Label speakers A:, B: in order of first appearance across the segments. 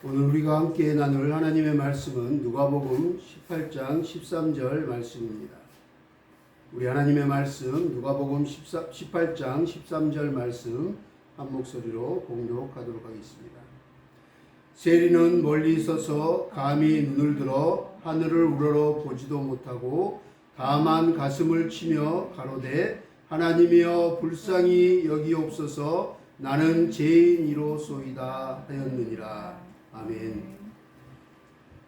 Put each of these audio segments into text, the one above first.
A: 오늘 우리가 함께 나눌 하나님의 말씀은 누가복음 18장 13절 말씀입니다. 우리 하나님의 말씀 누가복음 18장 13절 말씀 한 목소리로 봉독하도록 하겠습니다. 세리는 멀리 있어서 감히 눈을 들어 하늘을 우러러 보지도 못하고 다만 가슴을 치며 가로되 하나님이여 불쌍히 여기옵소서 나는 죄인이로소이다 하였느니라. 아멘.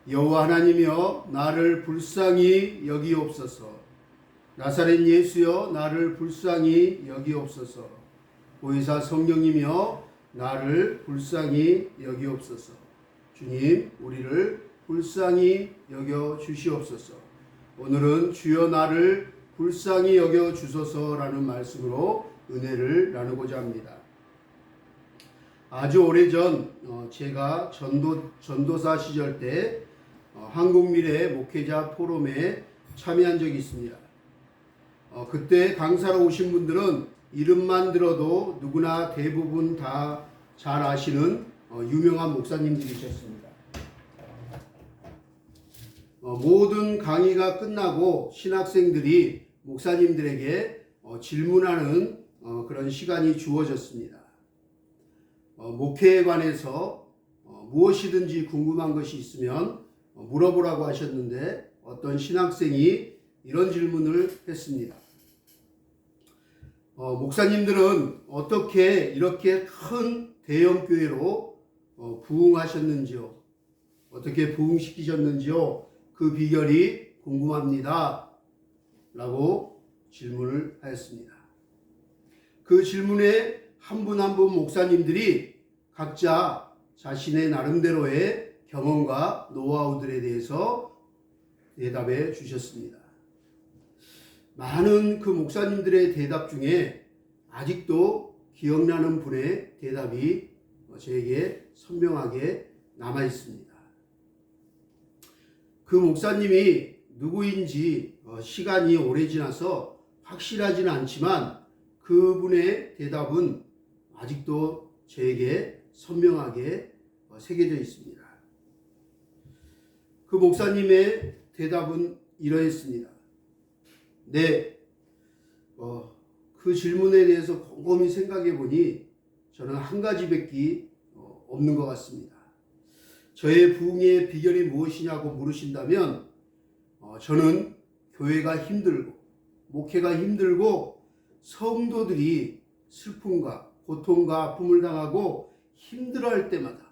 A: 여호와 하나님이여 나를 불쌍히 여기옵소서. 나사렛 예수여 나를 불쌍히 여기옵소서. 보혜사 성령님이여 나를 불쌍히 여기옵소서. 주님 우리를 불쌍히 여겨 주시옵소서. 오늘은 주여 나를 불쌍히 여겨 주소서라는 말씀으로 은혜를 나누고자 합니다. 아주 오래전 제가 전도사 시절 때 한국미래 목회자 포럼에 참여한 적이 있습니다. 그때 강사로 오신 분들은 이름만 들어도 누구나 대부분 다 잘 아시는 유명한 목사님들이셨습니다. 모든 강의가 끝나고 신학생들이 목사님들에게 질문하는 그런 시간이 주어졌습니다. 목회에 관해서 무엇이든지 궁금한 것이 있으면 물어보라고 하셨는데 어떤 신학생이 이런 질문을 했습니다. 목사님들은 어떻게 이렇게 큰 대형교회로 부흥하셨는지요? 어떻게 부흥시키셨는지요? 그 비결이 궁금합니다. 라고 질문을 하였습니다. 그 질문에 한 분 한 분 목사님들이 각자 자신의 나름대로의 경험과 노하우들에 대해서 대답해 주셨습니다. 많은 그 목사님들의 대답 중에 아직도 기억나는 분의 대답이 저에게 선명하게 남아 있습니다. 그 목사님이 누구인지 시간이 오래 지나서 확실하지는 않지만 그분의 대답은 아직도 저에게 선명하게 새겨져 있습니다. 그 목사님의 대답은 이러했습니다. 네, 그 질문에 대해서 곰곰이 생각해 보니 저는 한 가지밖에 없는 것 같습니다. 저의 부흥의 비결이 무엇이냐고 물으신다면 저는 교회가 힘들고 목회가 힘들고 성도들이 슬픔과 고통과 아픔을 당하고 힘들어할 때마다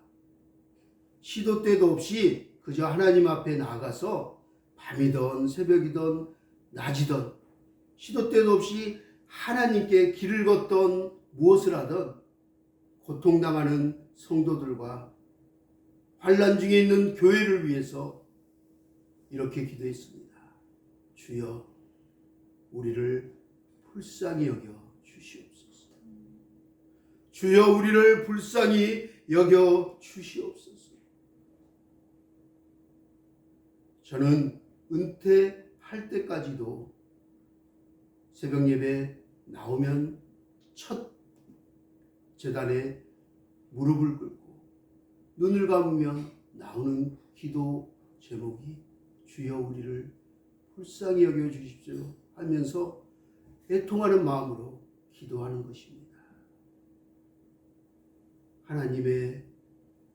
A: 시도 때도 없이 그저 하나님 앞에 나아가서 밤이든 새벽이든 낮이든 시도 때도 없이 하나님께 길을 걷던 무엇을 하든 고통당하는 성도들과 환난 중에 있는 교회를 위해서 이렇게 기도했습니다. 주여 우리를 불쌍히 여겨 주시옵소서. 주여 우리를 불쌍히 여겨 주시옵소서. 저는 은퇴할 때까지도 새벽 예배 나오면 첫 제단에 무릎을 꿇고 눈을 감으면 나오는 기도 제목이 주여 우리를 불쌍히 여겨 주십시오 하면서 애통하는 마음으로 기도하는 것입니다. 하나님의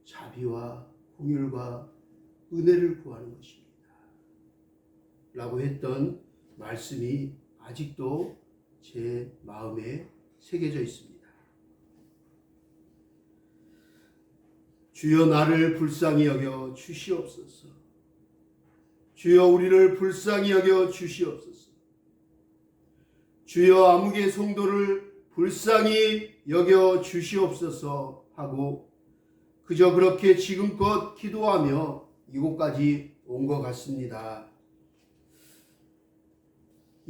A: 자비와 긍휼과 은혜를 구하는 것입니다. 라고 했던 말씀이 아직도 제 마음에 새겨져 있습니다. 주여 나를 불쌍히 여겨 주시옵소서. 주여 우리를 불쌍히 여겨 주시옵소서. 주여 아무개 성도를 불쌍히 여겨 주시옵소서 하고 그저 그렇게 지금껏 기도하며 이곳까지 온 것 같습니다.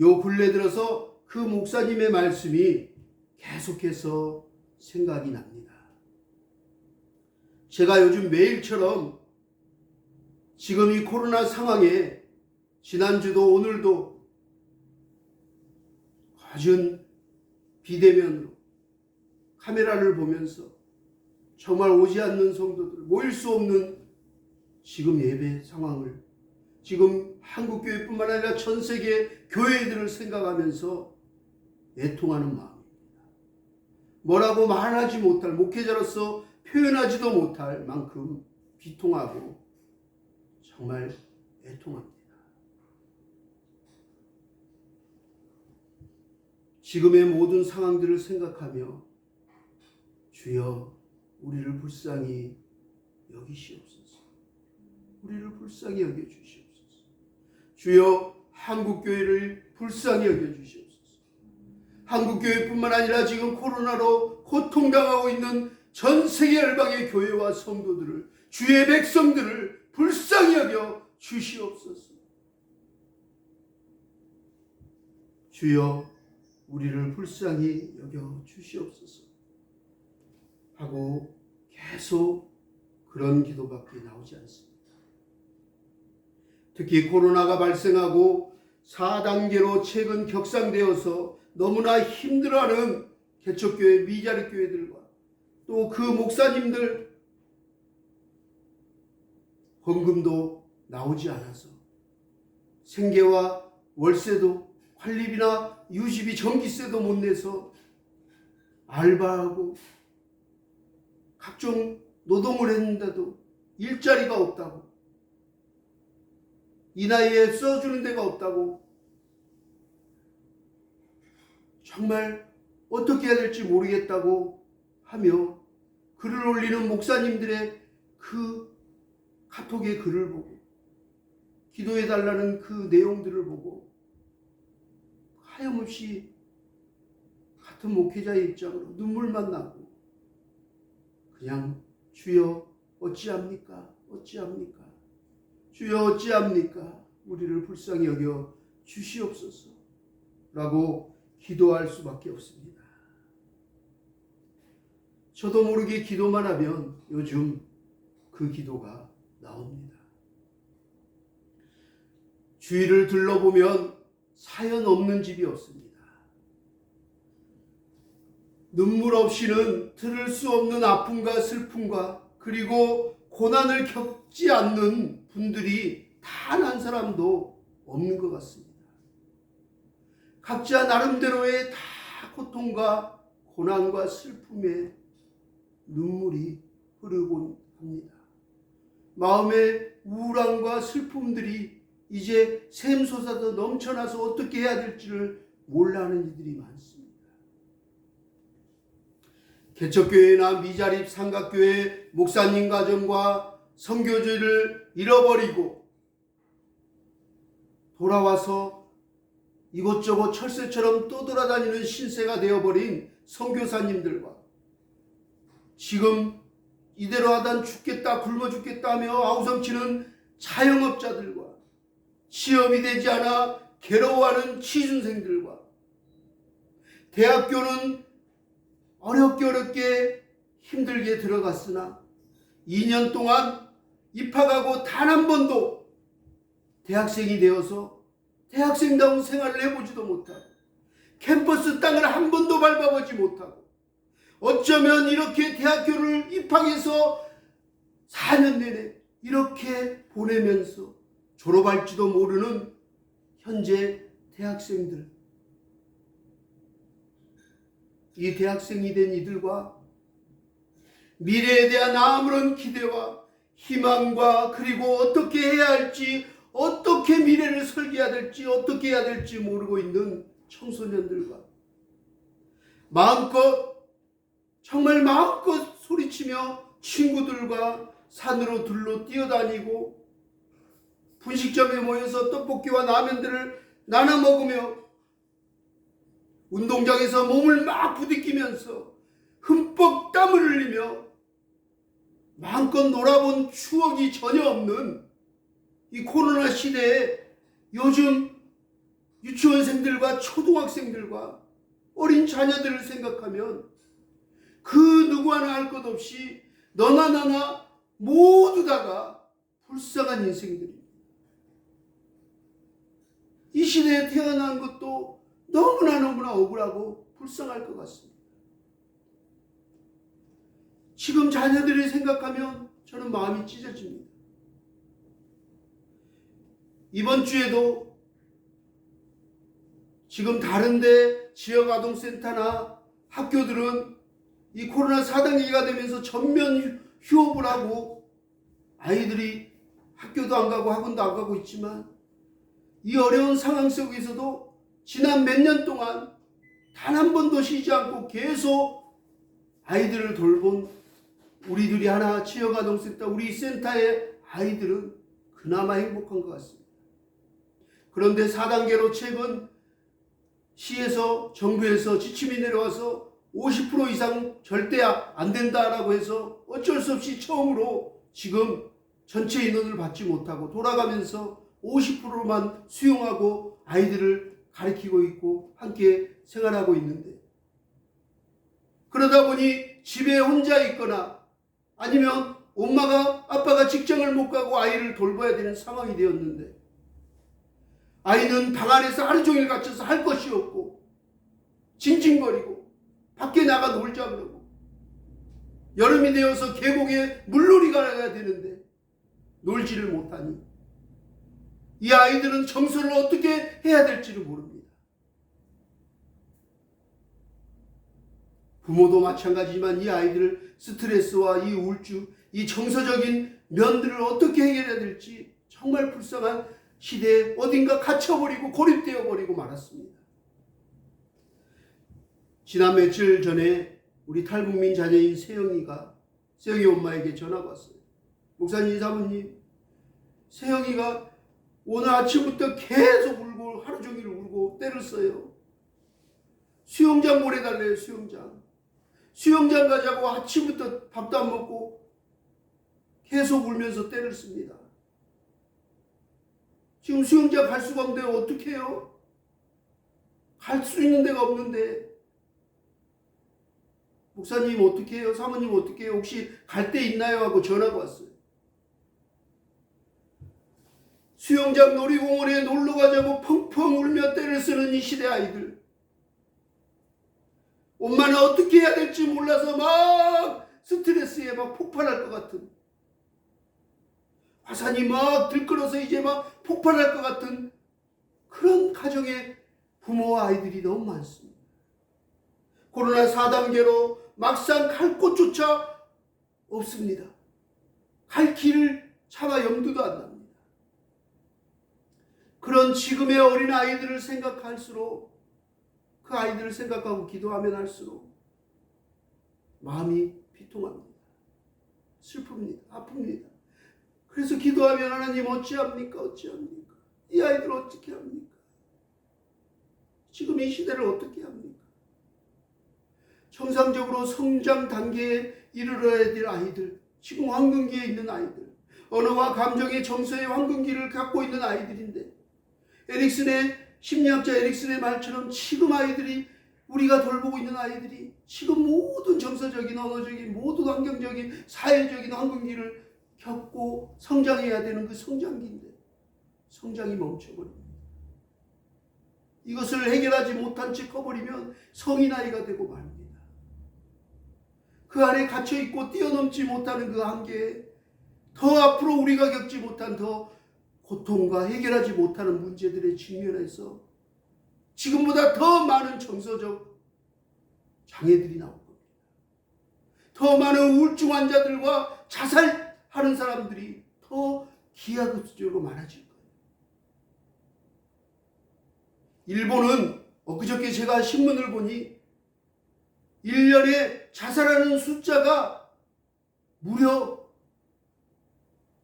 A: 요 근래 들어서 그 목사님의 말씀이 계속해서 생각이 납니다. 제가 요즘 매일처럼 지금 이 코로나 상황에 지난주도 오늘도 거진 비대면으로 카메라를 보면서 정말 오지 않는 성도들, 모일 수 없는 지금 예배 상황을, 지금 한국교회뿐만 아니라 전 세계 교회들을 생각하면서 애통하는 마음입니다. 뭐라고 말하지 못할, 목회자로서 표현하지도 못할 만큼 비통하고 정말 애통합니다. 지금의 모든 상황들을 생각하며 주여 우리를 불쌍히 여기시옵소서. 우리를 불쌍히 여겨주시옵소서. 주여 한국교회를 불쌍히 여겨주시옵소서. 한국교회뿐만 아니라 지금 코로나로 고통당하고 있는 전 세계 열방의 교회와 성도들을, 주의 백성들을 불쌍히 여겨 주시옵소서. 주여 우리를 불쌍히 여겨 주시옵소서 하고 계속 그런 기도밖에 나오지 않습니다. 특히 코로나가 발생하고 4단계로 최근 격상되어서 너무나 힘들어하는 개척교회, 미자립교회들과 또 그 목사님들 헌금도 나오지 않아서 생계와 월세도, 관리비나 유지비, 전기세도 못 내서 알바하고 각종 노동을 했는데도 일자리가 없다고, 이 나이에 써주는 데가 없다고, 정말 어떻게 해야 될지 모르겠다고 하며 글을 올리는 목사님들의 그 카톡의 글을 보고, 기도해달라는 그 내용들을 보고 하염없이 같은 목회자의 입장으로 눈물만 나고 그냥 주여 어찌합니까? 어찌합니까? 주여 어찌합니까? 우리를 불쌍히 여겨 주시옵소서 라고 기도할 수밖에 없습니다. 저도 모르게 기도만 하면 요즘 그 기도가 나옵니다. 주위를 둘러보면 사연 없는 집이 없습니다. 눈물 없이는 들을 수 없는 아픔과 슬픔과 그리고 고난을 겪지 않는 분들이 단 한 사람도 없는 것 같습니다. 각자 나름대로의 다 고통과 고난과 슬픔에 눈물이 흐르곤 합니다. 마음의 우울함과 슬픔들이 이제 샘솟아서 넘쳐나서 어떻게 해야 될지를 몰라하는 이들이 많습니다. 개척교회나 미자립 삼각교회 목사님 가정과 선교지를 잃어버리고 돌아와서 이곳저곳 철새처럼 떠돌아다니는 신세가 되어버린 선교사님들과 지금 이대로 하다 죽겠다, 굶어 죽겠다 하며 아우성치는 자영업자들과 취업이 되지 않아 괴로워하는 취준생들과 대학교는 어렵게 힘들게 들어갔으나 2년 동안 입학하고 단 한 번도 대학생이 되어서 대학생다운 생활을 해보지도 못하고 캠퍼스 땅을 한 번도 밟아보지 못하고 어쩌면 이렇게 대학교를 입학해서 4년 내내 이렇게 보내면서 졸업할지도 모르는 현재 대학생들, 이 대학생이 된 이들과 미래에 대한 아무런 기대와 희망과 그리고 어떻게 해야 할지, 어떻게 미래를 설계해야 될지, 어떻게 해야 될지 모르고 있는 청소년들과 정말 마음껏 소리치며 친구들과 산으로 들로 뛰어다니고 분식점에 모여서 떡볶이와 라면들을 나눠 먹으며 운동장에서 몸을 막 부딪히면서 흠뻑 땀을 흘리며 마음껏 놀아본 추억이 전혀 없는 이 코로나 시대에 요즘 유치원생들과 초등학생들과 어린 자녀들을 생각하면 그 누구 하나 할 것 없이 너나 나나 모두 다가 불쌍한 인생들입니다. 이 시대에 태어난 것도 너무나 억울하고 불쌍할 것 같습니다. 지금 자녀들을 생각하면 저는 마음이 찢어집니다. 이번 주에도 지금 다른데 지역아동센터나 학교들은 이 코로나 4단계가 되면서 전면 휴업을 하고 아이들이 학교도 안 가고 학원도 안 가고 있지만 이 어려운 상황 속에서도 지난 몇 년 동안 단 한 번도 쉬지 않고 계속 아이들을 돌본 우리들이 하나 지역아동센터 우리 센터의 아이들은 그나마 행복한 것 같습니다. 그런데 4단계로 최근 시에서 정부에서 지침이 내려와서 50% 이상 절대 안 된다라고 해서 어쩔 수 없이 처음으로 지금 전체 인원을 받지 못하고 돌아가면서 50%만 수용하고 아이들을 가르치고 있고 함께 생활하고 있는데, 그러다 보니 집에 혼자 있거나 아니면 엄마가 아빠가 직장을 못 가고 아이를 돌봐야 되는 상황이 되었는데, 아이는 방 안에서 하루 종일 갇혀서 할 것이 없고 징징거리고 밖에 나가 놀자 그러고, 여름이 되어서 계곡에 물놀이 가야 되는데 놀지를 못하니 이 아이들은 청소를 어떻게 해야 될지를 모릅니다. 부모도 마찬가지지만 이 아이들 스트레스와 이 우울증, 이 정서적인 면들을 어떻게 해결해야 될지 정말 불쌍한 시대에 어딘가 갇혀버리고 고립되어 버리고 말았습니다. 지난 며칠 전에 우리 탈북민 자녀인 세영이 엄마에게 전화가 왔어요. 목사님, 사모님, 세영이가 오늘 아침부터 계속 울고 하루 종일 울고 때를 써요. 수영장 보내달래요. 수영장 가자고 아침부터 밥도 안 먹고 계속 울면서 때를 씁니다. 지금 수영장 갈 수가 없는데 어떻게 해요? 갈 수 있는 데가 없는데. 목사님 어떻게 해요? 사모님 어떻게 해요? 혹시 갈 데 있나요? 하고 전화가 왔어요. 수영장 놀이공원에 놀러 가자고 펑펑 울며 때를 쓰는 이 시대 아이들. 엄마는 어떻게 해야 될지 몰라서 막 스트레스에 막 폭발할 것 같은, 화산이 막 들끓어서 이제 막 폭발할 것 같은 그런 가정의 부모와 아이들이 너무 많습니다. 코로나 4단계로 막상 갈 곳조차 없습니다. 갈 길을 차마 염두도 안 납니다. 그런 지금의 어린 아이들을 생각할수록, 그 아이들을 생각하고 기도하면 할수록 마음이 비통합니다. 슬픕니다. 아픕니다. 그래서 기도하면 하나님 어찌합니까? 이 아이들 어떻게 합니까? 지금 이 시대를 어떻게 합니까? 정상적으로 성장 단계에 이르러야 될 아이들, 지금 황금기에 있는 아이들, 언어와 감정의 정서의 황금기를 갖고 있는 아이들인데, 심리학자 에릭슨의 말처럼 지금 아이들이, 우리가 돌보고 있는 아이들이 지금 모든 정서적인, 언어적인, 모든 환경적인, 사회적인 황금기를 겪고 성장해야 되는 그 성장기인데 성장이 멈춰버립니다. 이것을 해결하지 못한 채 커버리면 성인아이가 되고 말입니다. 그 안에 갇혀있고 뛰어넘지 못하는 그 한계에 더 앞으로 우리가 겪지 못한 더 고통과 해결하지 못하는 문제들에 직면해서 지금보다 더 많은 정서적 장애들이 나올 겁니다. 더 많은 우울증 환자들과 자살하는 사람들이 더 기하급수적으로 많아질 거예요. 일본은 엊그저께 제가 신문을 보니 1년에 자살하는 숫자가 무려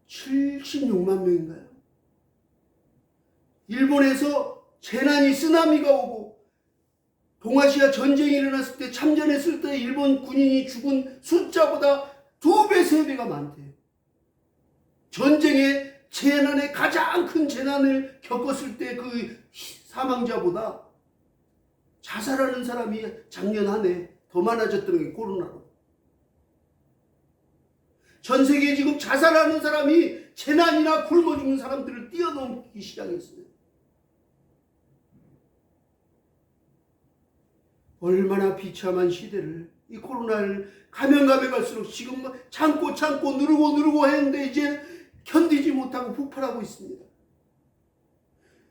A: 76만 명인가요? 일본에서 재난이, 쓰나미가 오고 동아시아 전쟁이 일어났을 때, 참전했을 때 일본 군인이 죽은 숫자보다 2배, 3배가 많대요. 전쟁의 재난의 가장 큰 재난을 겪었을 때 그 사망자보다 자살하는 사람이 작년 한 해 더 많아졌다는 게 코로나로. 전 세계에 지금 자살하는 사람이 재난이나 굶어 죽는 사람들을 뛰어넘기 시작했어요. 얼마나 비참한 시대를 이 코로나를 가면 갈수록 지금 참고 누르고 했는데 이제 견디지 못하고 폭발하고 있습니다.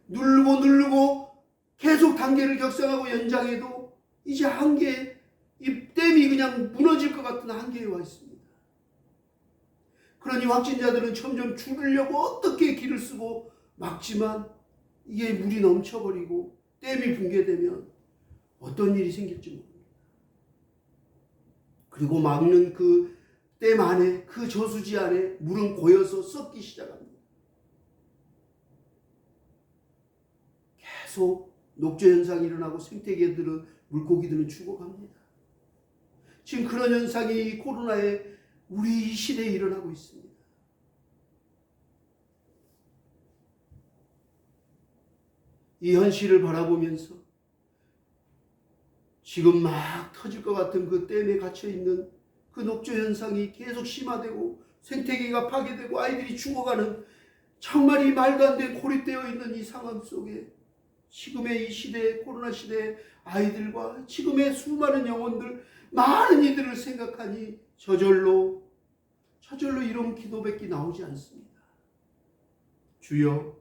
A: 누르고 계속 단계를 격상하고 연장해도 이제 한계, 이 댐이 그냥 무너질 것 같은 한계에 와 있습니다. 그러니 확진자들은 점점 줄이려고 어떻게 길을 쓰고 막지만 이게 물이 넘쳐버리고 댐이 붕괴되면 어떤 일이 생길지 모릅니다. 그리고 막는 그 댐 안에, 그 저수지 안에 물은 고여서 썩기 시작합니다. 계속 녹조 현상이 일어나고 생태계들은, 물고기들은 죽어갑니다. 지금 그런 현상이 코로나에 우리 이 시대에 일어나고 있습니다. 이 현실을 바라보면서 지금 막 터질 것 같은 그 댐에 갇혀있는 그 녹조 현상이 계속 심화되고 생태계가 파괴되고 아이들이 죽어가는, 정말 이 말도 안 되게 고립되어 있는 이 상황 속에 지금의 이 시대, 코로나 시대의 아이들과 지금의 수많은 영혼들, 많은 이들을 생각하니 저절로 이런 기도밖에 나오지 않습니다. 주여,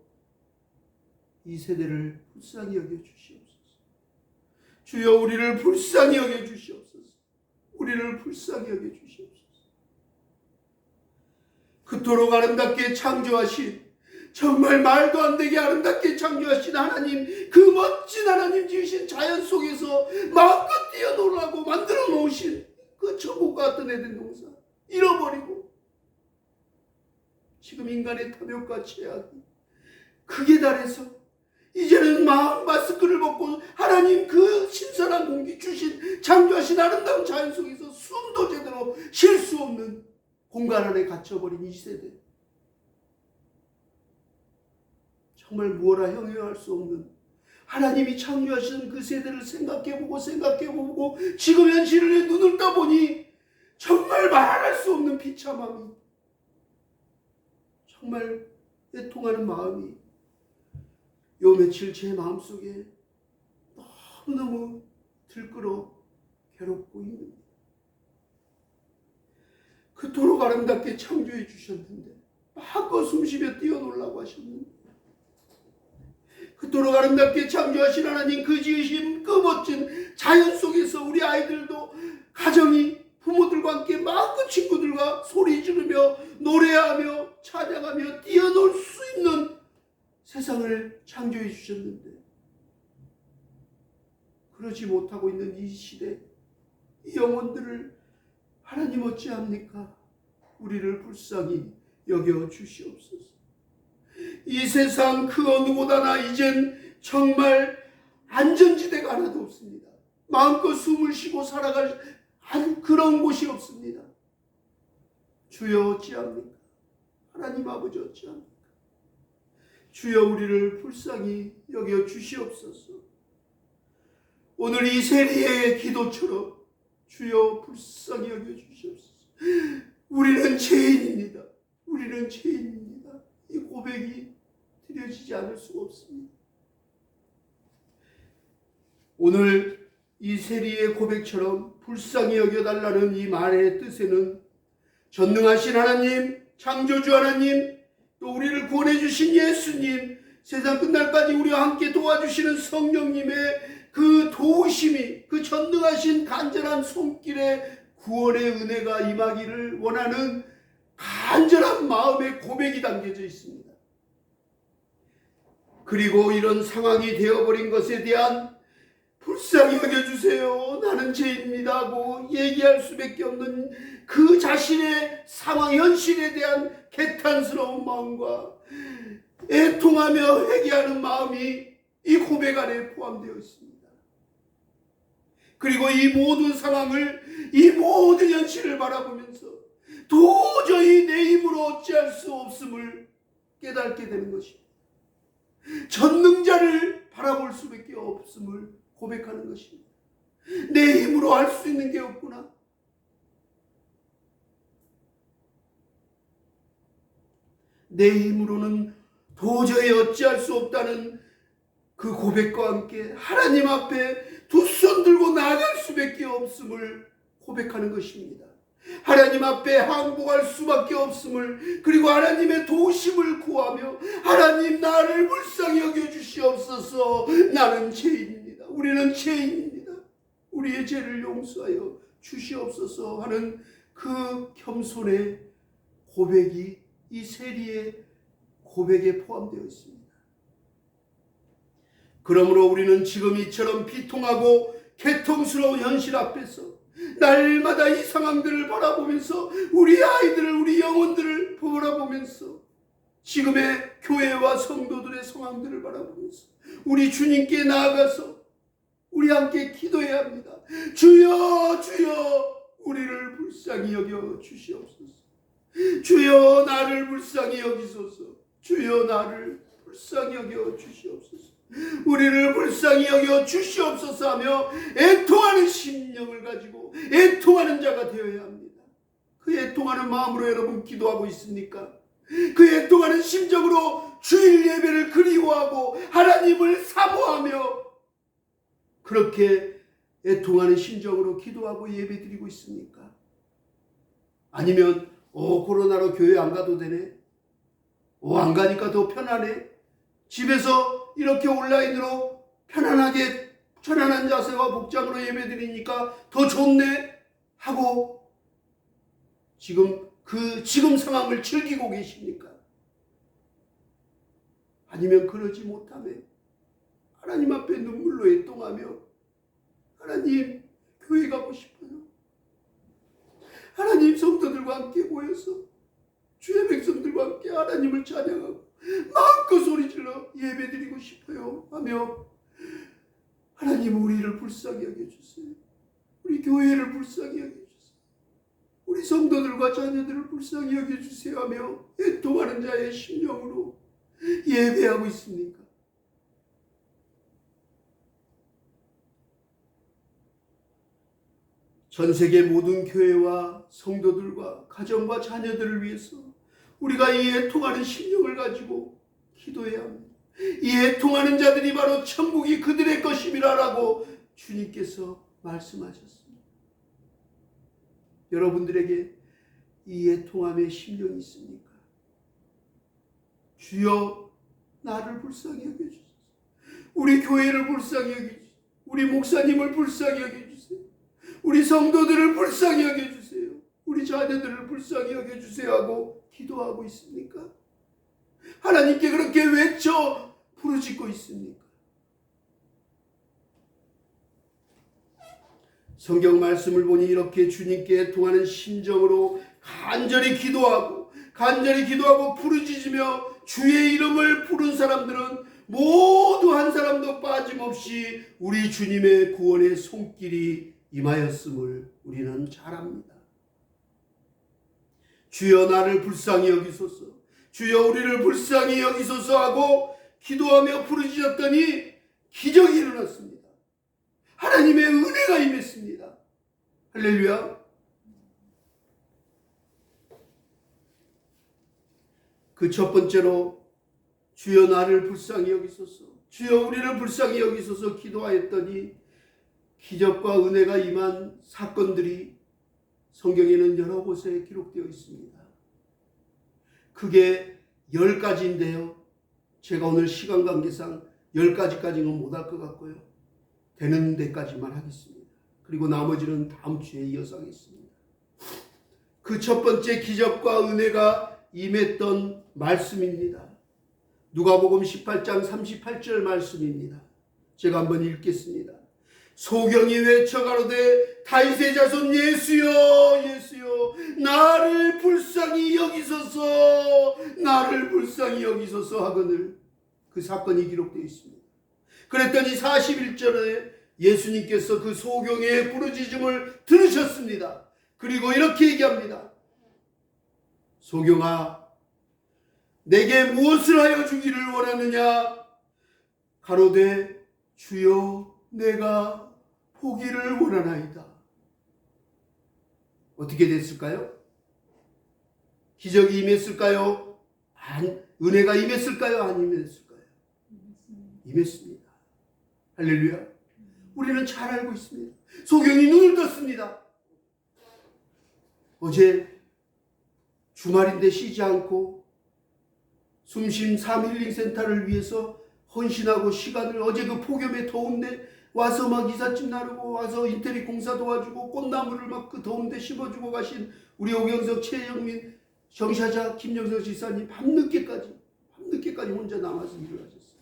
A: 이 세대를 불쌍히 여겨주시옵소서. 주여, 우리를 불쌍히 여겨주시옵소서. 우리를 불쌍히 여겨주시옵소서. 그토록 아름답게 창조하신, 정말 말도 안 되게 아름답게 창조하신 하나님, 그 멋진 하나님 지으신 자연 속에서 마음껏 뛰어놀라고 만들어 놓으신 그 천국과 같은 에덴 동산 잃어버리고 지금 인간의 탐욕과 죄악이 극에 달해서 이제는 마스크를 벗고 하나님 그 신선한 공기 주신, 창조하신 아름다운 자연 속에서 숨도 제대로 쉴 수 없는 공간 안에 갇혀버린 이 세대, 정말 무엇라 형용할 수 없는 하나님이 창조하신 그 세대를 생각해보고 지금 현실에 눈을 떠보니 정말 말할 수 없는 비참함이, 정말 애통하는 마음이 요 며칠 제 마음속에 너무너무 들끓어 괴롭고 힘듭니다. 그토록 아름답게 창조해 주셨는데, 마음껏 숨쉬며 뛰어놀라고 하셨는데, 그토록 아름답게 창조하신 하나님 그 지으신 그 멋진 자연 속에서 우리 아이들도, 가정이 부모들과 함께 마음껏 친구들과 소리 지르며 노래하며 찬양하며 뛰어놀 수 있는 세상을 창조해 주셨는데, 그러지 못하고 있는 이 시대, 이 영혼들을 하나님 어찌합니까? 우리를 불쌍히 여겨 주시옵소서. 이 세상 그 어느 곳 하나 이젠 정말 안전지대가 하나도 없습니다. 마음껏 숨을 쉬고 살아갈 그런 곳이 없습니다. 주여 어찌합니까? 하나님 아버지 어찌합니까? 주여, 우리를 불쌍히 여겨 주시옵소서. 오늘 이 세리의 기도처럼 주여 불쌍히 여겨 주시옵소서. 우리는 죄인입니다. 우리는 죄인입니다. 이 고백이 드려지지 않을 수가 없습니다. 오늘 이 세리의 고백처럼 불쌍히 여겨달라는 이 말의 뜻에는 전능하신 하나님, 창조주 하나님, 또 우리를 구원해 주신 예수님, 세상 끝날까지 우리와 함께 도와주시는 성령님의 그 도우심이, 그 전능하신 간절한 손길에 구원의 은혜가 임하기를 원하는 간절한 마음의 고백이 담겨져 있습니다. 그리고 이런 상황이 되어버린 것에 대한 불쌍히 여겨주세요, 나는 죄인입니다 하고 얘기할 수밖에 없는 그 자신의 상황, 현실에 대한 개탄스러운 마음과 애통하며 회개하는 마음이 이 고백 안에 포함되어 있습니다. 그리고 이 모든 상황을, 이 모든 현실을 바라보면서 도저히 내 힘으로 어찌할 수 없음을 깨닫게 되는 것입니다. 전능자를 바라볼 수밖에 없음을 고백하는 것입니다. 내 힘으로 할 수 있는 게 없구나. 내 힘으로는 도저히 어찌할 수 없다는 그 고백과 함께 하나님 앞에 두 손 들고 나아갈 수밖에 없음을 고백하는 것입니다. 하나님 앞에 항복할 수밖에 없음을, 그리고 하나님의 도우심을 구하며 하나님 나를 불쌍히 여겨주시옵소서. 나는 죄인입니다. 우리는 죄인입니다. 우리의 죄를 용서하여 주시옵소서 하는 그 겸손의 고백이 이 세리의 고백에 포함되어 있습니다. 그러므로 우리는 지금 이처럼 비통하고 개통스러운 현실 앞에서 날마다 이 상황들을 바라보면서, 우리 아이들을, 우리 영혼들을 바라보면서, 지금의 교회와 성도들의 상황들을 바라보면서 우리 주님께 나아가서 우리 함께 기도해야 합니다. 주여, 주여, 우리를 불쌍히 여겨 주시옵소서. 주여, 나를 불쌍히 여기소서. 주여, 나를 불쌍히 여겨 주시옵소서. 우리를 불쌍히 여겨 주시옵소서 하며 애통하는 심령을 가지고 애통하는 자가 되어야 합니다. 그 애통하는 마음으로 여러분 기도하고 있습니까? 그 애통하는 심정으로 주일 예배를 그리워하고 하나님을 사모하며 그렇게 애통하는 심정으로 기도하고 예배드리고 있습니까? 아니면 코로나로 교회 안 가도 되네, 안 가니까 더 편하네, 집에서 이렇게 온라인으로 편안하게 편안한 자세와 복장으로 예배드리니까 더 좋네 하고 지금 상황을 즐기고 계십니까? 아니면 그러지 못하며 하나님 앞에 눈물로 애통하며 하나님, 교회 가고 싶어요. 하나님, 성도들과 함께 모여서 주의 백성들과 함께 하나님을 찬양하고 마음껏 소리질러 예배드리고 싶어요 하며 하나님, 우리를 불쌍히 여겨주세요. 우리 교회를 불쌍히 여겨주세요. 우리 성도들과 자녀들을 불쌍히 여겨주세요 하며 애통하는 자의 심령으로 예배하고 있습니까? 전 세계 모든 교회와 성도들과 가정과 자녀들을 위해서 우리가 이 애통하는 심령을 가지고 기도해야 합니다. 이 애통하는 자들이 바로 천국이 그들의 것임이라라고 주님께서 말씀하셨습니다. 여러분들에게 이 애통함의 심령이 있습니까? 주여, 나를 불쌍히 여겨주세요. 우리 교회를 불쌍히 여겨주세요. 우리 목사님을 불쌍히 여겨주세요. 우리 성도들을 불쌍히 여겨주세요. 우리 자녀들을 불쌍히 여겨주세요 하고 기도하고 있습니까? 하나님께 그렇게 외쳐 부르짖고 있습니까? 성경 말씀을 보니 이렇게 주님께 애통하는 심정으로 간절히 기도하고 부르짖으며 주의 이름을 부른 사람들은 모두 한 사람도 빠짐없이 우리 주님의 구원의 손길이 임하였음을 우리는 잘 압니다. 주여, 나를 불쌍히 여기소서. 주여, 우리를 불쌍히 여기소서 하고 기도하며 부르짖었더니 기적이 일어났습니다. 하나님의 은혜가 임했습니다. 할렐루야. 그 첫 번째로 주여, 나를 불쌍히 여기소서, 주여, 우리를 불쌍히 여기소서 기도하였더니 기적과 은혜가 임한 사건들이 성경에는 여러 곳에 기록되어 있습니다. 그게 10가지인데요. 제가 오늘 시간 관계상 10가지까지는 못할 것 같고요. 되는 데까지만 하겠습니다. 그리고 나머지는 다음 주에 이어서 하겠습니다. 그 첫 번째 기적과 은혜가 임했던 말씀입니다. 누가복음 18장 38절 말씀입니다. 제가 한번 읽겠습니다. 소경이 외쳐 가로되 다윗의 자손 예수여, 예수여, 나를 불쌍히 여기소서, 나를 불쌍히 여기소서 하거늘. 그 사건이 기록되어 있습니다. 그랬더니 41절에 예수님께서 그 소경의 부르짖음을 들으셨습니다. 그리고 이렇게 얘기합니다. 소경아, 내게 무엇을 하여 주기를 원하느냐? 가로되 주여, 내가 보기를 원하나이다. 어떻게 됐을까요? 기적이 임했을까요? 은혜가 임했을까요? 안 임했을까요? 임했습니다. 할렐루야. 우리는 잘 알고 있습니다. 소경이 눈을 떴습니다. 어제 주말인데 쉬지 않고 숨쉰 삶힐링센터를 위해서 헌신하고 시간을 어제 그 폭염에 더운데 와서 막 이삿짐 나르고 와서 인테리어 공사 도와주고 꽃나무를 막 그 더운데 심어주고 가신 우리 오경석, 최영민, 정샤자, 김영석 지사님 밤늦게까지 혼자 남아서 일을 하셨어요.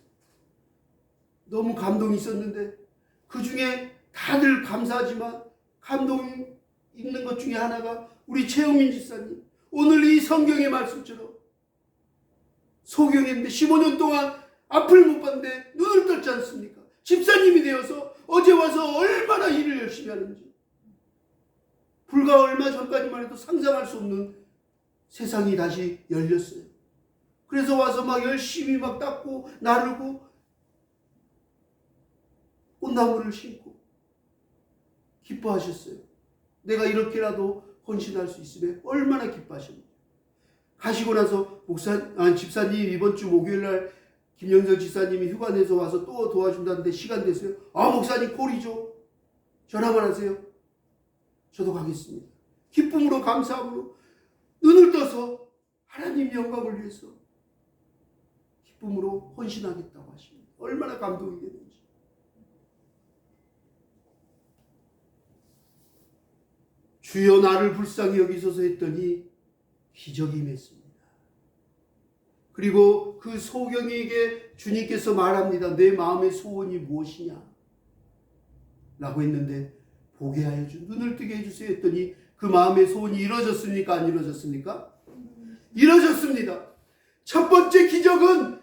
A: 너무 감동이 있었는데 그 중에 다들 감사하지만 감동 있는 것 중에 하나가 우리 최영민 지사님, 오늘 이 성경의 말씀처럼 소경했는데 15년 동안 앞을 못 봤는데 눈을 떴지 않습니까? 집사님이 되어서 어제 와서 얼마나 일을 열심히 하는지, 불과 얼마 전까지만 해도 상상할 수 없는 세상이 다시 열렸어요. 그래서 와서 막 열심히 막 닦고 나르고 꽃나무를 심고 기뻐하셨어요. 내가 이렇게라도 헌신할 수 있으면 얼마나 기뻐하셨는지. 가시고 나서 집사님 이번 주 목요일날 김영석 지사님이 휴가 내서 와서 또 도와준다는데 시간 되세요? 목사님 콜이죠. 전화만 하세요. 저도 가겠습니다. 기쁨으로 감사함으로 눈을 떠서 하나님 영광을 위해서 기쁨으로 헌신하겠다고 하십니다. 얼마나 감동이 되는지. 주여 나를 불쌍히 여기소서 했더니 기적이 임했습니다. 그리고 그 소경에게 주님께서 말합니다. 내 마음의 소원이 무엇이냐? 라고 했는데 보게 하여 주, 눈을 뜨게 해주세요 했더니 그 마음의 소원이 이루어졌습니까? 안 이루어졌습니까? 이루어졌습니다. 첫 번째 기적은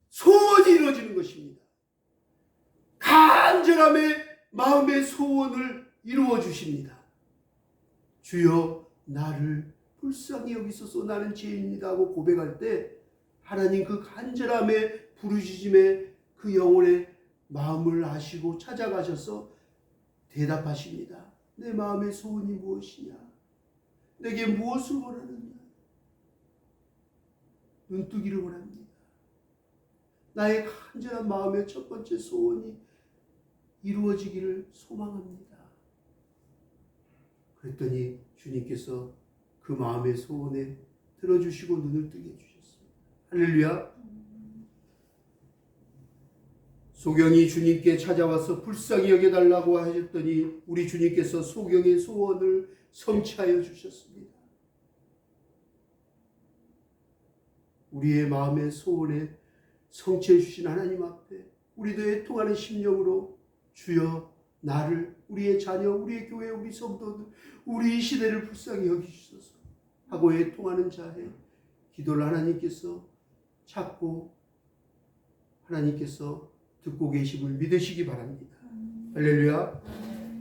A: 소원이 이루어지는 것입니다. 간절함에 마음의 소원을 이루어 주십니다. 주여 나를 불쌍히 여기소서 나는 죄인이다 하고 고백할 때 하나님 그 간절함에 부르짖음에 그 영혼의 마음을 아시고 찾아가셔서 대답하십니다. 내 마음의 소원이 무엇이냐? 내게 무엇을 원하느냐? 눈뜨기를 원합니다. 나의 간절한 마음의 첫 번째 소원이 이루어지기를 소망합니다. 그랬더니 주님께서 그 마음의 소원에 들어주시고 눈을 뜨게 해주셨습니다. 할렐루야. 소경이 주님께 찾아와서 불쌍히 여겨달라고 하셨더니 우리 주님께서 소경의 소원을 성취하여 주셨습니다. 우리의 마음의 소원에 성취해 주신 하나님 앞에 우리도 애통하는 심령으로 주여 나를, 우리의 자녀, 우리의 교회, 우리 성도들, 우리 이 시대를 불쌍히 여기주소서 하고 애통하는 자에 기도를 하나님께서 찾고 하나님께서 듣고 계심을 믿으시기 바랍니다. 할렐루야.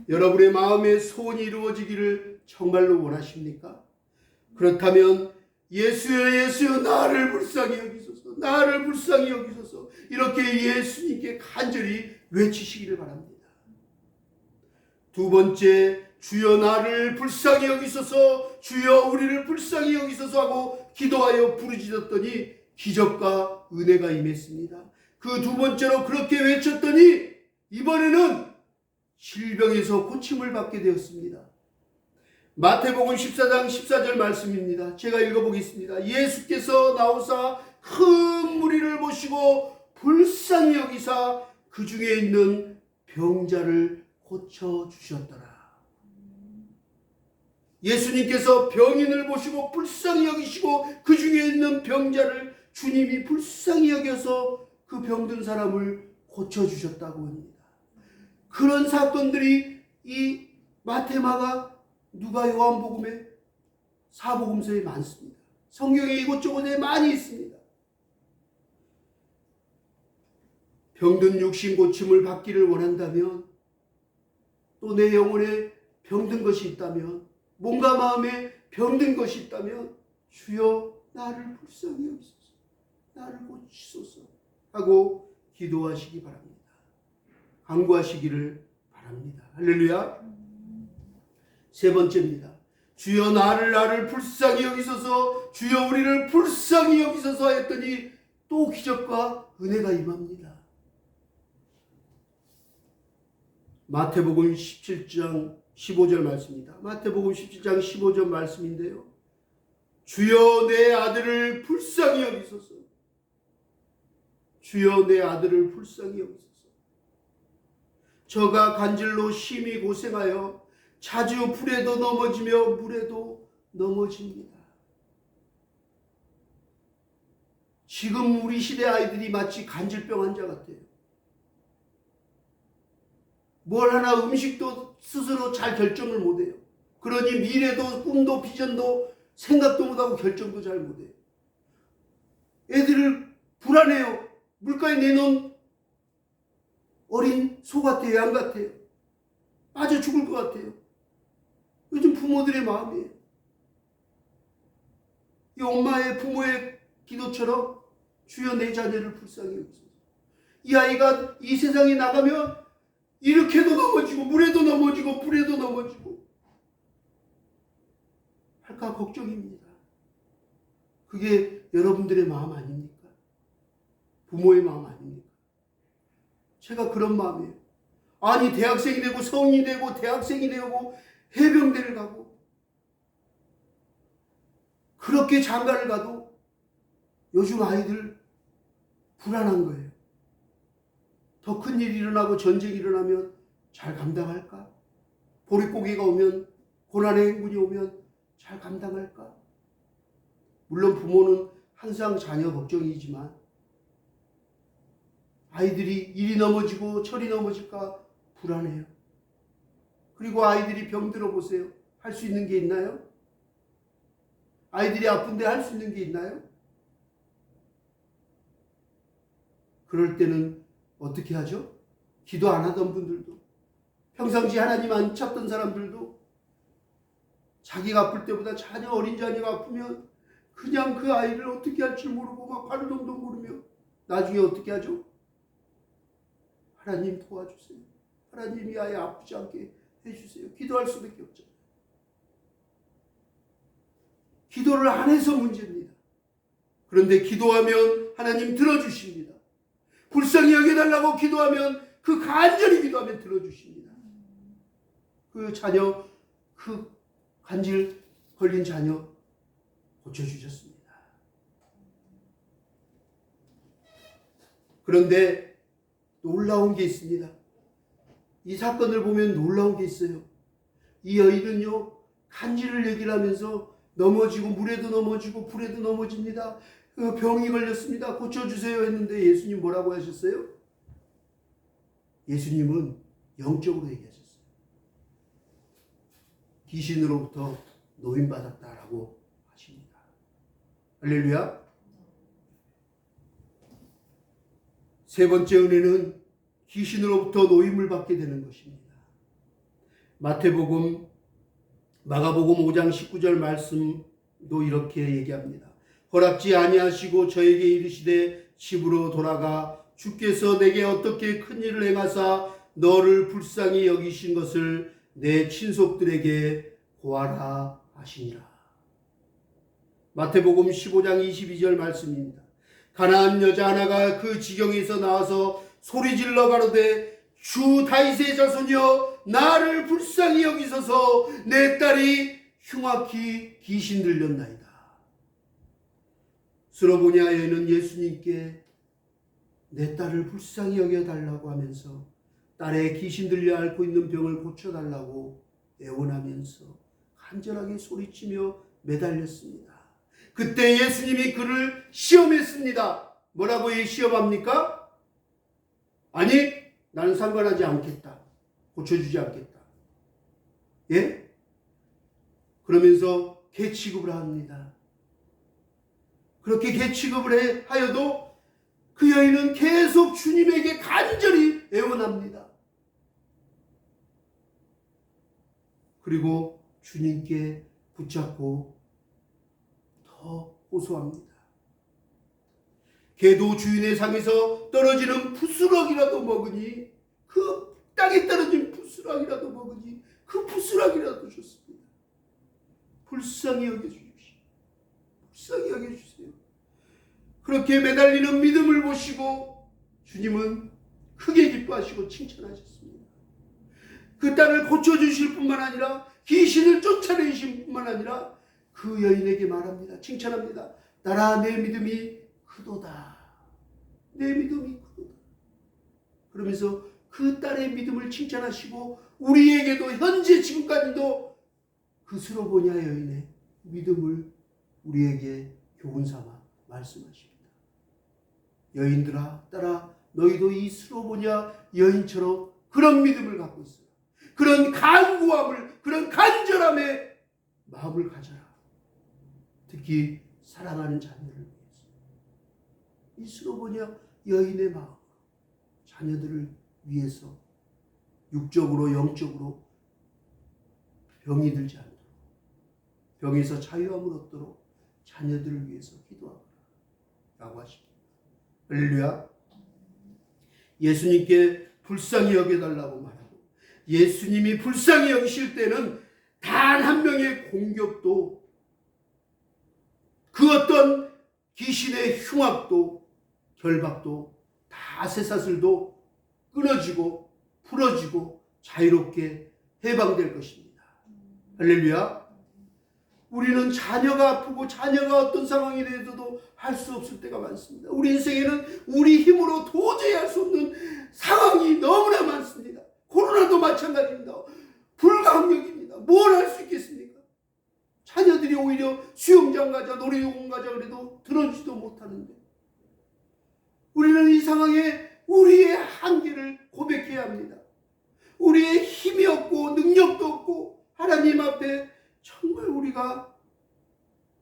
A: 여러분의 마음의 소원이 이루어지기를 정말로 원하십니까? 그렇다면 예수여 예수여 나를 불쌍히 여기소서, 나를 불쌍히 여기소서, 이렇게 예수님께 간절히 외치시기를 바랍니다. 두 번째, 주여 나를 불쌍히 여기소서, 주여 우리를 불쌍히 여기소서 하고 기도하여 부르짖었더니 기적과 은혜가 임했습니다. 그 두 번째로 그렇게 외쳤더니 이번에는 질병에서 고침을 받게 되었습니다. 마태복음 14장 14절 말씀입니다. 제가 읽어보겠습니다. 예수께서 나오사 큰 무리를 보시고 불쌍히 여기사 그 중에 있는 병자를 고쳐주셨더라. 예수님께서 병인을 보시고 불쌍히 여기시고 그 중에 있는 병자를 주님이 불쌍히 여겨서 그 병든 사람을 고쳐주셨다고 합니다. 그런 사건들이 이 마태, 마가, 누가, 요한복음의 사복음서에 많습니다. 성경에 이곳저곳에 많이 있습니다. 병든 육신 고침을 받기를 원한다면, 또 내 영혼에 병든 것이 있다면, 몸과 마음에 병든 것이 있다면 주여 나를 불쌍히 여기소서, 나를 고치소서 하고 기도하시기 바랍니다. 간구하시기를 바랍니다. 할렐루야. 세 번째입니다. 주여 나를 불쌍히 여기소서, 주여 우리를 불쌍히 여기소서 했더니 또 기적과 은혜가 임합니다. 마태복음 17장 15절 말씀입니다. 마태복음 17장 15절 말씀인데요. 주여 내 아들을 불쌍히 여기소서. 주여 내 아들을 불쌍히 여기소서. 저가 간질로 심히 고생하여 자주 불에도 넘어지며 물에도 넘어집니다. 지금 우리 시대 아이들이 마치 간질병 환자 같아요. 뭘 하나 음식도 스스로 잘 결정을 못해요. 그러니 미래도 꿈도 비전도 생각도 못하고 결정도 잘 못해요. 애들을 불안해요. 물가에 내놓은 어린 소 같아요. 양 같아요. 빠져 죽을 것 같아요. 요즘 부모들의 마음이에요. 이 엄마의 부모의 기도처럼 주여 내 자녀를 불쌍히 여기소서. 이 아이가 이 세상에 나가면 이렇게도 넘어지고 물에도 넘어지고 불에도 넘어지고 할까 걱정입니다. 그게 여러분들의 마음 아닙니까? 부모의 마음 아닙니까? 제가 그런 마음이에요. 아니 대학생이 되고 성인이 되고 대학생이 되고 해병대를 가고 그렇게 장가를 가도 요즘 아이들 불안한 거예요. 더 큰 일이 일어나고 전쟁이 일어나면 잘 감당할까? 보릿고개가 오면 고난의 행군이 오면 잘 감당할까? 물론 부모는 항상 자녀 걱정이지만 아이들이 일이 넘어지고 철이 넘어질까 불안해요. 그리고 아이들이 병들어 보세요. 할 수 있는 게 있나요? 아이들이 아픈데 할 수 있는 게 있나요? 그럴 때는 어떻게 하죠? 기도 안 하던 분들도, 평상시 하나님 안 찾던 사람들도 자기가 아플 때보다 자녀 어린 자녀가 아프면 그냥 그 아이를 어떻게 할 줄 모르고 막 발을 동동 구르며 나중에 어떻게 하죠? 하나님 도와주세요. 하나님이 아예 아프지 않게 해주세요. 기도할 수밖에 없잖아요. 기도를 안 해서 문제입니다. 그런데 기도하면 하나님 들어주십니다. 불쌍히 여겨달라고 기도하면 그 간절히 기도하면 들어주십니다. 그 자녀, 그 간질 걸린 자녀 고쳐주셨습니다. 그런데 놀라운 게 있습니다. 이 사건을 보면 놀라운 게 있어요. 이 여인은요, 간질을 얘기를 하면서 넘어지고 물에도 넘어지고 불에도 넘어집니다. 병이 걸렸습니다. 고쳐주세요 했는데 예수님 뭐라고 하셨어요? 예수님은 영적으로 얘기하셨어요. 귀신으로부터 노임받았다라고 하십니다. 할렐루야. 세 번째 은혜는 귀신으로부터 노임을 받게 되는 것입니다. 마태복음, 마가복음 5장 19절 말씀도 이렇게 얘기합니다. 허락지 아니하시고 저에게 이르시되 집으로 돌아가 주께서 내게 어떻게 큰 일을 행하사 너를 불쌍히 여기신 것을 내 친속들에게 고하라 하시니라. 마태복음 15장 22절 말씀입니다. 가나안 여자 하나가 그 지경에서 나와서 소리질러 가로되 주 다윗의 자손이여 나를 불쌍히 여기소서 내 딸이 흉악히 귀신 들렸나이다. 스로보냐 여인은 예수님께 내 딸을 불쌍히 여겨달라고 하면서 딸의 귀신 들려 앓고 있는 병을 고쳐달라고 애원하면서 간절하게 소리치며 매달렸습니다. 그때 예수님이 그를 시험했습니다. 뭐라고 시험합니까? 아니, 나는 상관하지 않겠다. 고쳐주지 않겠다. 예? 그러면서 개 취급을 합니다. 그렇게 개 취급을 하여도 그 여인은 계속 주님에게 간절히 애원합니다. 그리고 주님께 붙잡고 더 호소합니다. 개도 주인의 상에서 떨어지는 부스럭이라도 먹으니 그 땅에 떨어진 부스럭이라도 먹으니 그 부스럭이라도 좋습니다. 불쌍히 여겨주십시오. 불쌍히 여겨주세요. 그렇게 매달리는 믿음을 보시고 주님은 크게 기뻐하시고 칭찬하셨습니다. 그 딸을 고쳐주실 뿐만 아니라 귀신을 쫓아내실 뿐만 아니라 그 여인에게 말합니다. 칭찬합니다. 딸아, 내 믿음이 크도다. 내 믿음이 크도다. 그러면서 그 딸의 믿음을 칭찬하시고 우리에게도 현재 지금까지도 그 스로보냐 여인의 믿음을 우리에게 교훈 삼아 말씀하십니다. 여인들아, 딸아, 너희도 이 스로보냐 여인처럼 그런 믿음을 갖고 있어라. 그런 간구함을, 그런 간절함의 마음을 가져라. 특히 사랑하는 자녀를 위해서. 이 스로보냐 여인의 마음, 자녀들을 위해서 육적으로 영적으로 병이 들지 않도록, 병에서 자유함을 얻도록 자녀들을 위해서 기도하라 라고 하십니다. 할렐루야. 예수님께 불쌍히 여겨달라고 말하고, 예수님이 불쌍히 여기실 때는 단 한 명의 공격도, 그 어떤 귀신의 흉악도 결박도 다 쇠사슬도 끊어지고 풀어지고 자유롭게 해방될 것입니다. 할렐루야. 우리는 자녀가 아프고 자녀가 어떤 상황이 되어도 할 수 없을 때가 많습니다. 우리 인생에는 우리 힘으로 도저히 할 수 없는 상황이 너무나 많습니다. 코로나도 마찬가지입니다. 불가항력입니다. 뭘 할 수 있겠습니까? 자녀들이 오히려 수영장 가자, 놀이공원 가자 그래도 들어주지도 못하는데, 우리는 이 상황에 우리의 한계를 고백해야 합니다. 우리의 힘이 없고 능력도 없고 하나님 앞에 정말 우리가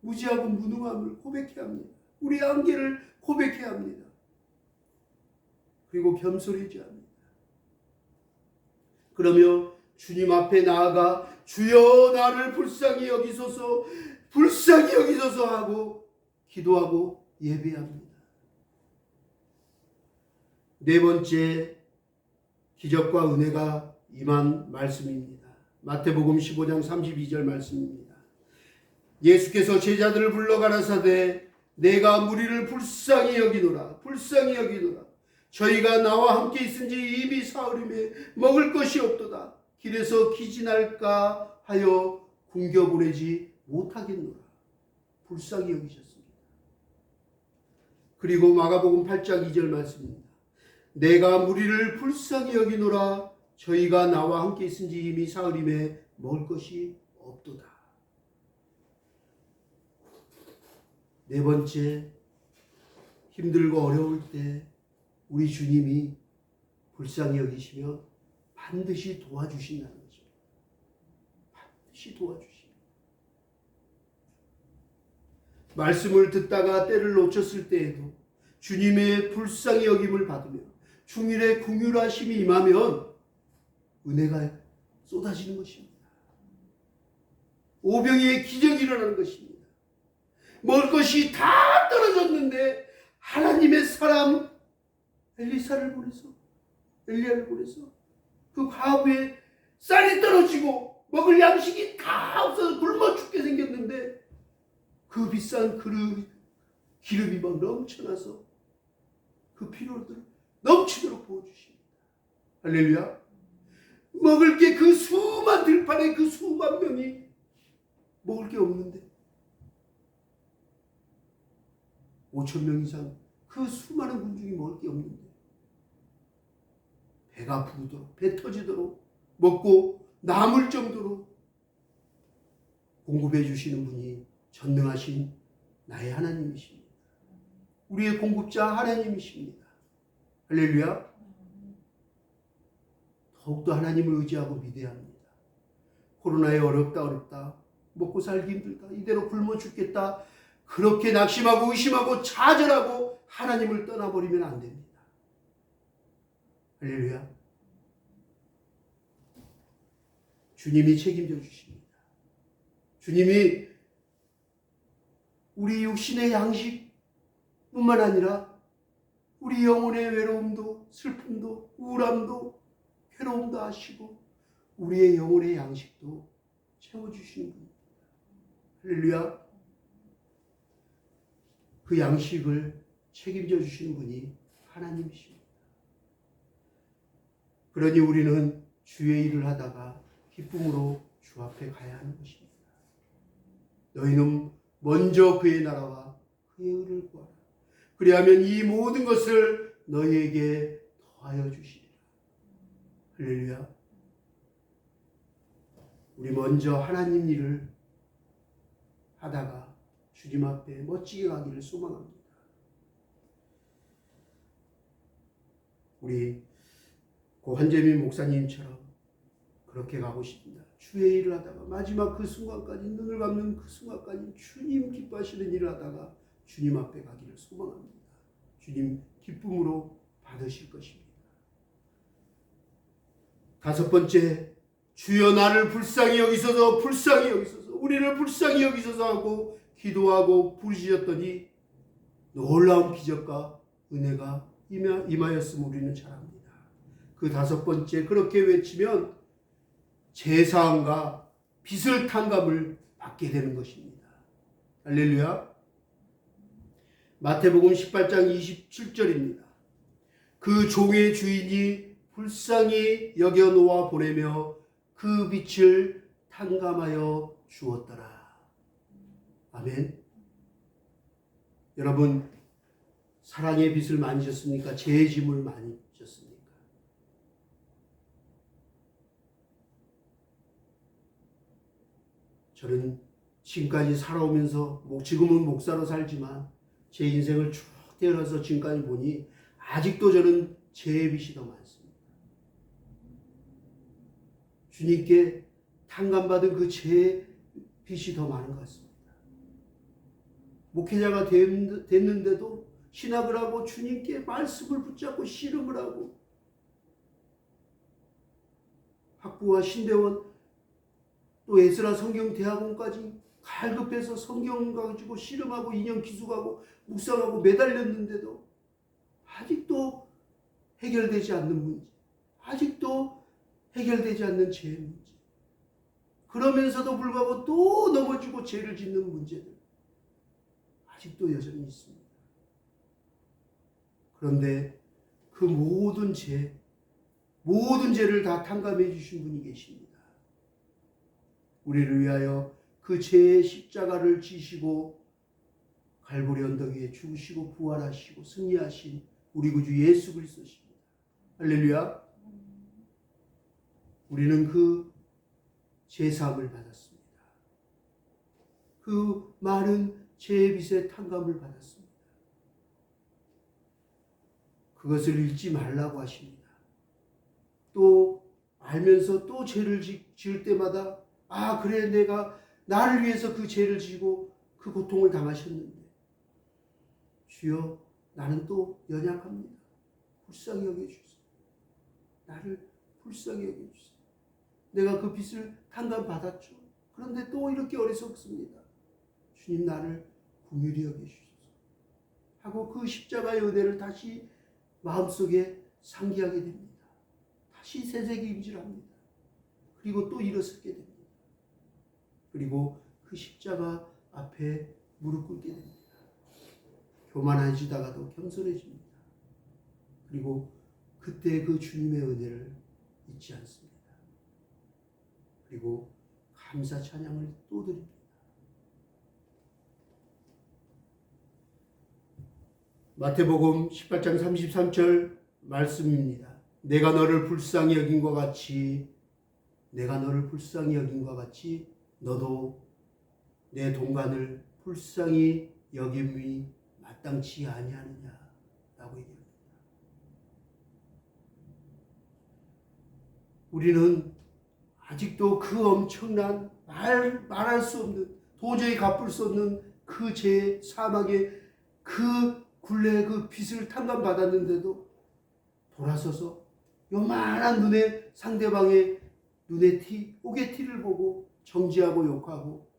A: 무지하고 무능함을 고백해야 합니다. 우리의 한계를 고백해야 합니다. 그리고 겸손해져야 합니다. 그러며 주님 앞에 나아가 주여 나를 불쌍히 여기소서, 불쌍히 여기소서 하고 기도하고 예배합니다. 네 번째, 기적과 은혜가 임한 말씀입니다. 마태복음 15장 32절 말씀입니다. 예수께서 제자들을 불러 가라사대 내가 무리를 불쌍히 여기노라, 불쌍히 여기노라. 저희가 나와 함께 있은지 이미 사흘임에 먹을 것이 없도다. 길에서 기진할까 하여 궁겨보내지 못하겠노라. 불쌍히 여기셨습니다. 그리고 마가복음 8장 2절 말씀입니다. 내가 무리를 불쌍히 여기노라. 저희가 나와 함께 있은지 이미 사흘임에 먹을 것이 없도다. 네 번째, 힘들고 어려울 때 우리 주님이 불쌍히 여기시며 반드시 도와주신다는 것입니다. 반드시 도와주십니다. 말씀을 듣다가 때를 놓쳤을 때에도 주님의 불쌍히 여김을 받으며 중일의 긍휼하심이 임하면 은혜가 쏟아지는 것입니다. 오병이의 기적이 일어나는 것입니다. 먹을 것이 다 떨어졌는데 하나님의 사람 엘리야를 보내서 그 과부에 쌀이 떨어지고 먹을 양식이 다 없어서 굶어 죽게 생겼는데 그 비싼 기름이 막 넘쳐나서 그 필요를 넘치도록 부어주십니다. 할렐루야. 먹을 게 그 수만 들판에 그 수만 명이 먹을 게 없는데 5,000명 이상 그 수많은 군중이 먹을 게 없는데 배가 부르도록, 배 터지도록, 먹고 남을 정도로 공급해 주시는 분이 전능하신 나의 하나님이십니다. 우리의 공급자 하나님이십니다. 할렐루야. 더욱더 하나님을 의지하고 믿어야 합니다. 코로나에 어렵다, 먹고 살기 힘들다, 이대로 굶어 죽겠다, 그렇게 낙심하고 의심하고 좌절하고 하나님을 떠나버리면 안 됩니다. 할렐루야. 주님이 책임져 주십니다. 주님이 우리 육신의 양식뿐만 아니라 우리 영혼의 외로움도 슬픔도 우울함도 괴로움도 아시고 우리의 영혼의 양식도 채워주시는 분입니다. 할렐루야. 그 양식을 책임져 주시는 분이 하나님이십니다. 그러니 우리는 주의 일을 하다가 기쁨으로 주 앞에 가야 하는 것입니다. 너희는 먼저 그의 나라와 그의 의를 구하라. 그리하면 이 모든 것을 너희에게 더하여 주시리라. 할렐루야. 우리 먼저 하나님 일을 하다가 주님 앞에 멋지게 가기를 소망합니다. 우리 고 한재민 목사님처럼 그렇게 가고 싶습니다. 주의 일을 하다가 마지막 그 순간까지, 눈을 감는 그 순간까지 주님 기뻐하시는 일을 하다가 주님 앞에 가기를 소망합니다. 주님 기쁨으로 받으실 것입니다. 다섯 번째, 주여 나를 불쌍히 여기소서, 불쌍히 여기소서, 우리를 불쌍히 여기소서 하고 기도하고 부르짖었더니 놀라운 기적과 은혜가 임하였음을 우리는 잘 압니다. 그 다섯 번째, 그렇게 외치면 제사함과 빚을 탕감을 받게 되는 것입니다. 할렐루야. 마태복음 18장 27절입니다. 그 종의 주인이 불쌍히 여겨 놓아 보내며 그 빚을 탕감하여 주었더라. 아멘. 여러분, 사랑의 빚을 많이 졌습니까? 죄의 짐을 많이 졌습니까? 저는 지금까지 살아오면서 지금은 목사로 살지만 제 인생을 쭉 태어나서 지금까지 보니 아직도 저는 죄의 빚이 더 많습니다. 주님께 탕감받은 그 죄의 빚이 더 많은 것 같습니다. 목회자가 됐는데도 신학을 하고 주님께 말씀을 붙잡고 씨름을 하고 학부와 신대원 또 에스라 성경대학원까지 갈급해서 성경 가지고 씨름하고 인형 기숙하고 묵상하고 매달렸는데도 아직도 해결되지 않는 문제, 아직도 해결되지 않는 죄의 문제, 그러면서도 불구하고 또 넘어지고 죄를 짓는 문제들 아직도 여전히 있습니다. 그런데 그 모든 죄를 다 탕감해 주신 분이 계십니다. 우리를 위하여 그 죄의 십자가를 지시고 갈보리 언덕 위에 죽으시고 부활하시고 승리하신 우리 구주 예수 그리스도십니다. 할렐루야. 우리는 그 제사함을 받았습니다. 그 많은 죄의 빚의 탕감을 받았습니다. 그것을 잊지 말라고 하십니다. 또 알면서 또 죄를 지을 때마다 그래, 내가 나를 위해서 그 죄를 지고 그 고통을 당하셨는데 주여 나는 또 연약합니다. 불쌍히 여겨주세요. 나를 불쌍히 여겨주세요. 내가 그 빚을 탕감받았죠. 그런데 또 이렇게 어리석습니다. 주님 나를 긍휼히 여겨주소서 하고 그 십자가의 은혜를 다시 마음속에 상기하게 됩니다. 다시 새세기 임질합니다. 그리고 또 일어서게 됩니다. 그리고 그 십자가 앞에 무릎 꿇게 됩니다. 교만해지다가도 겸손해집니다. 그리고 그때 그 주님의 은혜를 잊지 않습니다. 그리고 감사 찬양을 또 드립니다. 마태복음 18장 33절 말씀입니다. 내가 너를 불쌍히 여긴 것 같이 너도 내 동간을 불쌍히 여김이 마땅치 아니하느냐라고 얘기합니다. 우리는 아직도 그 엄청난 말할 수 없는, 도저히 갚을 수 없는 그 죄 사망의 그 굴레의 그 빚을 탕감받았는데도 돌아서서 요만한 눈에 상대방의 눈에 옥의 티를 보고 정죄하고 욕하고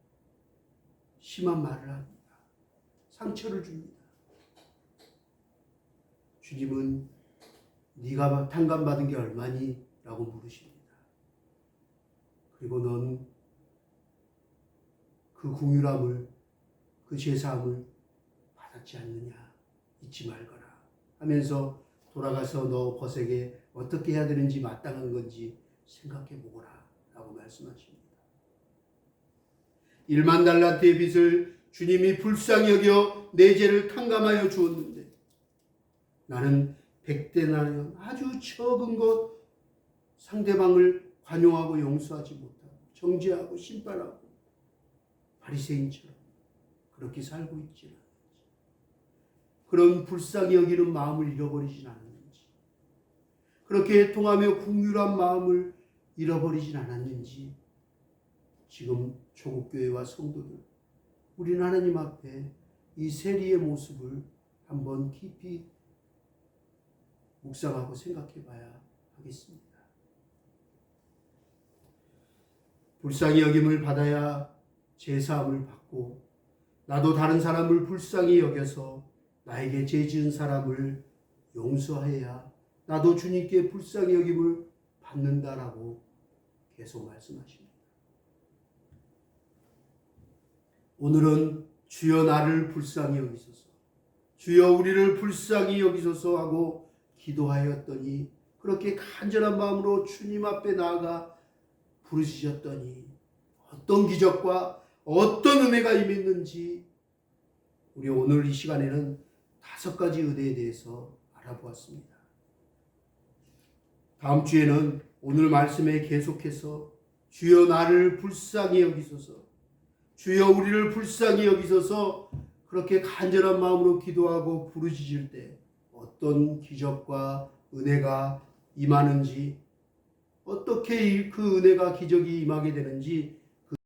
A: 심한 말을 합니다. 상처를 줍니다. 주님은 네가 탕감받은 게 얼마니? 라고 물으십니다. 그리고 넌 그 긍휼함을, 그 제사함을 받았지 않느냐? 잊지 말거라 하면서 돌아가서 너 벗에게 어떻게 해야 되는지, 마땅한 건지 생각해 보거라 라고 말씀하십니다. 1만 달란트의 빚을 주님이 불쌍히 여겨 내 죄를 탕감하여 주었는데 나는 100데나리온 아주 적은 것 상대방을 관용하고 용서하지 못하고 정죄하고 심판하고 바리새인처럼 그렇게 살고 있지 않은지, 그런 불쌍히 여기는 마음을 잃어버리진 않았는지, 그렇게 애통하며 긍휼한 마음을 잃어버리진 않았는지, 지금 조국교회와 성도들, 우리는 하나님 앞에 이 세리의 모습을 한번 깊이 묵상하고 생각해 봐야 하겠습니다. 불쌍히 여김을 받아야 제사함을 받고, 나도 다른 사람을 불쌍히 여겨서 나에게 죄 지은 사람을 용서해야 나도 주님께 불쌍히 여김을 받는다라고 계속 말씀하십니다. 오늘은 주여 나를 불쌍히 여기소서, 주여 우리를 불쌍히 여기소서 하고 기도하였더니, 그렇게 간절한 마음으로 주님 앞에 나아가 부르짖었더니 어떤 기적과 어떤 은혜가 임했는지 우리 오늘 이 시간에는 5가지 은혜에 대해서 알아보았습니다. 다음 주에는 오늘 말씀에 계속해서 주여 나를 불쌍히 여기소서, 주여 우리를 불쌍히 여기소서 그렇게 간절한 마음으로 기도하고 부르짖을 때 어떤 기적과 은혜가 임하는지, 어떻게 그 은혜가 기적이 임하게 되는지